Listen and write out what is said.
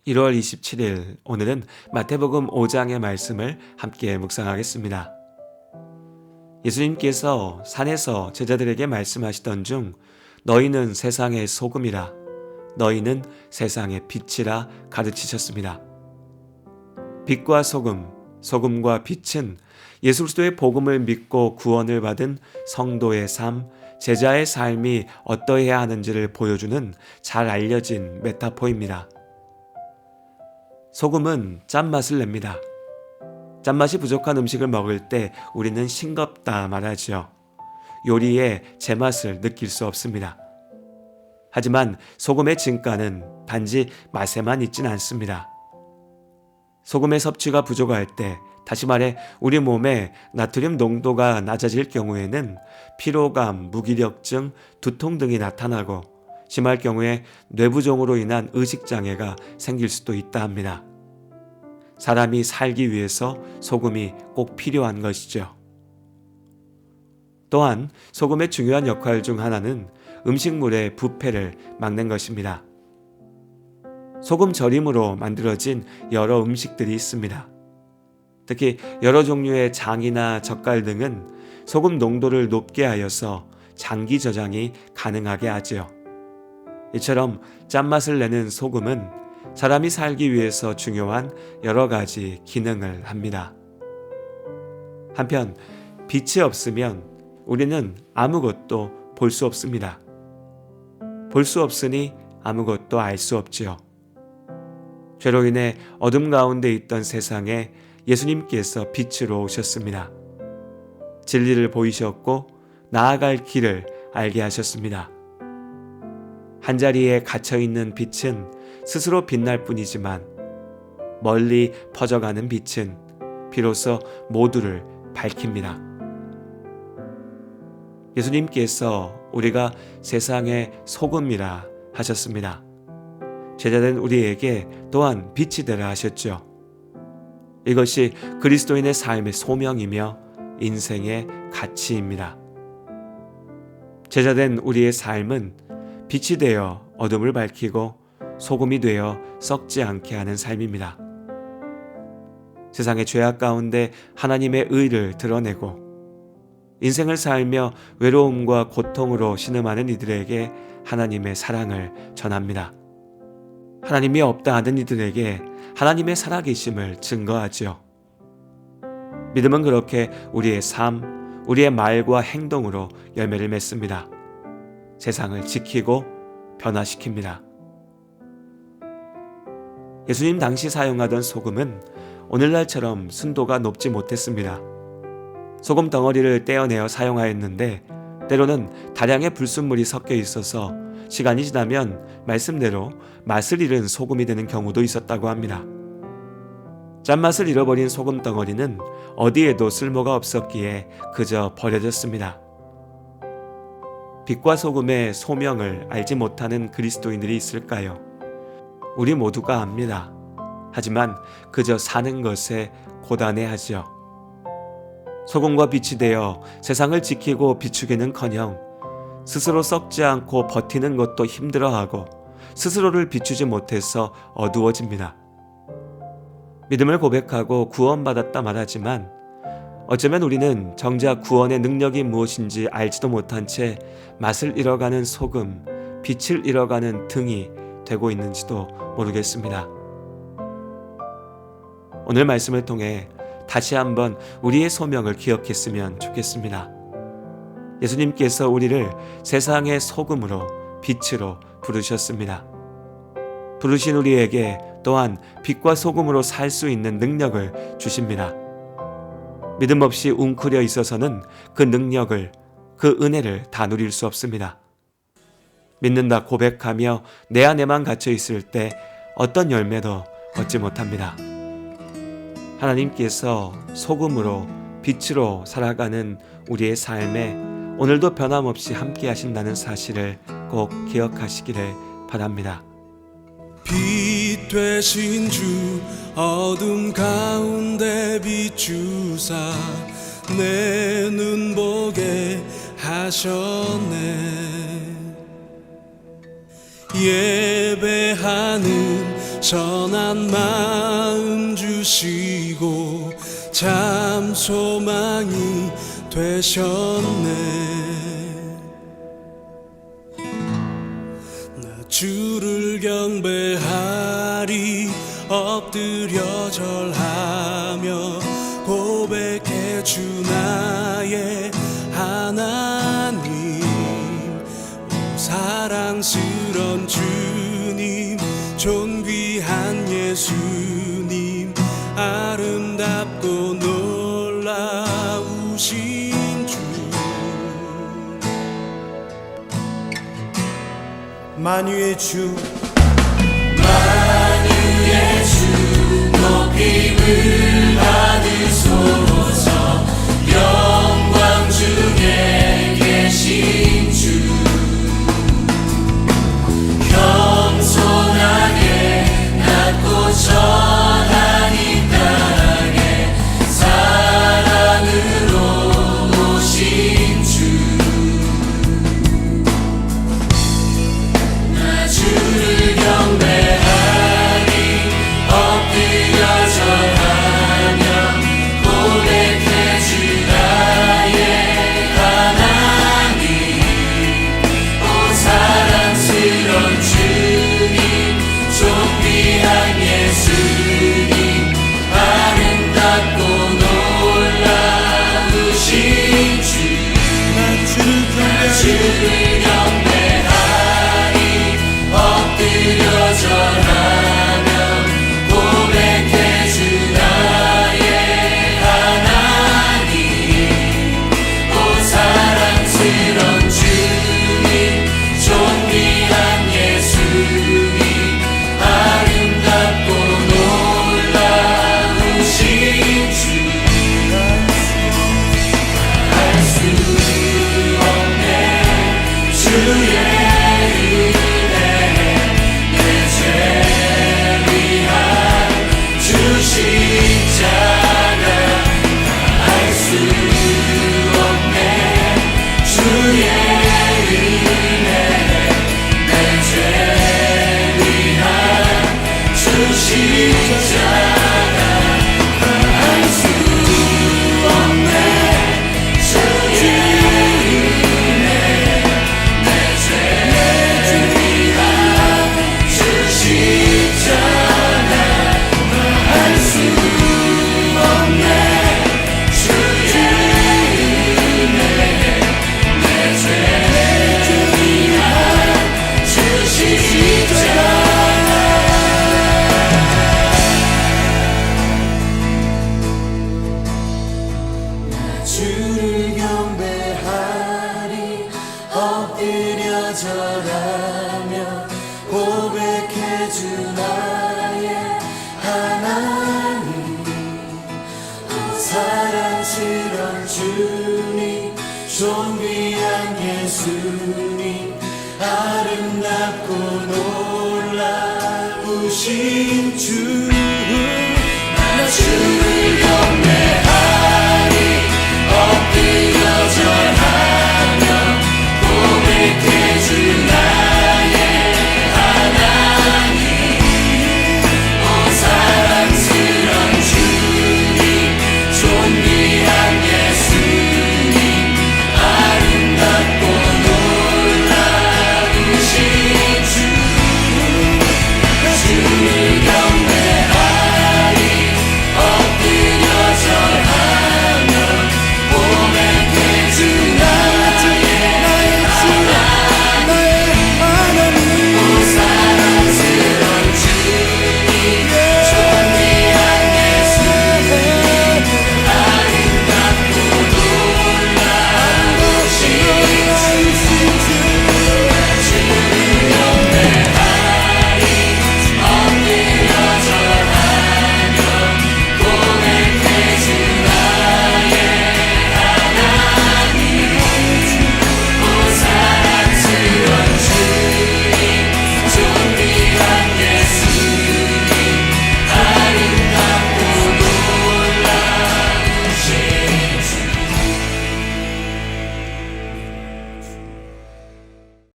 1월 27일 오늘은 마태복음 5장의 말씀을 함께 묵상하겠습니다. 예수님께서 산에서 제자들에게 말씀하시던 중 너희는 세상의 소금이라 너희는 세상의 빛이라 가르치셨습니다. 빛과 소금, 소금과 빛은 예수 그리스도의 복음을 믿고 구원을 받은 성도의 삶, 제자의 삶이 어떠해야 하는지를 보여주는 잘 알려진 메타포입니다. 소금은 짠맛을 냅니다. 짠맛이 부족한 음식을 먹을 때 우리는 싱겁다 말하지요. 요리에 제맛을 느낄 수 없습니다. 하지만 소금의 진가는 단지 맛에만 있진 않습니다. 소금의 섭취가 부족할 때, 다시 말해 우리 몸에 나트륨 농도가 낮아질 경우에는 피로감, 무기력증, 두통 등이 나타나고 심할 경우에 뇌부종으로 인한 의식장애가 생길 수도 있다 합니다. 사람이 살기 위해서 소금이 꼭 필요한 것이죠. 또한 소금의 중요한 역할 중 하나는 음식물의 부패를 막는 것입니다. 소금 절임으로 만들어진 여러 음식들이 있습니다. 특히 여러 종류의 장이나 젓갈 등은 소금 농도를 높게 하여서 장기 저장이 가능하게 하지요. 이처럼 짠맛을 내는 소금은 사람이 살기 위해서 중요한 여러 가지 기능을 합니다. 한편 빛이 없으면 우리는 아무것도 볼 수 없습니다. 볼 수 없으니 아무것도 알 수 없지요. 죄로 인해 어둠 가운데 있던 세상에 예수님께서 빛으로 오셨습니다. 진리를 보이셨고 나아갈 길을 알게 하셨습니다. 한자리에 갇혀있는 빛은 스스로 빛날 뿐이지만 멀리 퍼져가는 빛은 비로소 모두를 밝힙니다. 예수님께서 우리가 세상의 소금이라 하셨습니다. 제자된 우리에게 또한 빛이 되라 하셨죠. 이것이 그리스도인의 삶의 소명이며 인생의 가치입니다. 제자된 우리의 삶은 빛이 되어 어둠을 밝히고 소금이 되어 썩지 않게 하는 삶입니다. 세상의 죄악 가운데 하나님의 의를 드러내고 인생을 살며 외로움과 고통으로 신음하는 이들에게 하나님의 사랑을 전합니다. 하나님이 없다 하는 이들에게 하나님의 살아계심을 증거하지요. 믿음은 그렇게 우리의 삶, 우리의 말과 행동으로 열매를 맺습니다. 세상을 지키고 변화시킵니다. 예수님 당시 사용하던 소금은 오늘날처럼 순도가 높지 못했습니다. 소금 덩어리를 떼어내어 사용하였는데 때로는 다량의 불순물이 섞여 있어서 시간이 지나면 말씀대로 맛을 잃은 소금이 되는 경우도 있었다고 합니다. 짠맛을 잃어버린 소금 덩어리는 어디에도 쓸모가 없었기에 그저 버려졌습니다. 빛과 소금의 소명을 알지 못하는 그리스도인들이 있을까요? 우리 모두가 압니다. 하지만 그저 사는 것에 고단해하지요. 소금과 빛이 되어 세상을 지키고 비추기는커녕 스스로 썩지 않고 버티는 것도 힘들어하고 스스로를 비추지 못해서 어두워집니다. 믿음을 고백하고 구원받았다 말하지만 어쩌면 우리는 정작 구원의 능력이 무엇인지 알지도 못한 채 맛을 잃어가는 소금, 빛을 잃어가는 등이 되고 있는지도 모르겠습니다. 오늘 말씀을 통해 다시 한번 우리의 소명을 기억했으면 좋겠습니다. 예수님께서 우리를 세상의 소금으로 빛으로 부르셨습니다. 부르신 우리에게 또한 빛과 소금으로 살 수 있는 능력을 주십니다. 믿음 없이 웅크려 있어서는 그 능력을, 그 은혜를 다 누릴 수 없습니다. 믿는다 고백하며 내 안에만 갇혀 있을 때 어떤 열매도 얻지 못합니다. 하나님께서 소금으로 빛으로 살아가는 우리의 삶에 오늘도 변함없이 함께 하신다는 사실을 꼭 기억하시기를 바랍니다. 빛 되신 주 어둠 가운데 비추사 내 눈 보게 하셨네. 예배하는 선한 마음 주시고 참 소망이 되셨네. 나 주를 경배하리 엎드려 절하며 고백해 주 나의 하나님. 사랑스런 주님 존귀한 예수님 아름답고 놀라우신 주. 만유의 주 만유의 주 높임을 받으소서. 영광 중에 계신 주 겸손하게 낮고 천한 이 땅에 사랑으로 오신 주. 나 주를 경배하리 엎드려 절하며 고백해 주 나의 하나님. 오 사랑스런 주님 존귀한 예수님 아름답고 놀라우신 주. 나 주를 경배하리 엎드려 절하며 고백해 주 나의 하나님. 오 사랑스런 주님 존귀한 예수님 아름답고 놀라우신 주. 알 수 없네 주의 은혜 내 죄 위한 주 십자가. 알 수 없네 주의 은혜 내 죄 위한 주 십자가. 알 수 없네 주의 은혜 내 죄 위한 주 십자가. 알 수 없네 주의 은혜 내 죄 위한 주 십자가. 주를 경배하리 엎드려 절하며 고백해 주 나의 하나님. 오 사랑스런 주님 존귀한 예수님 아름답고 놀라우신 주. 나 주를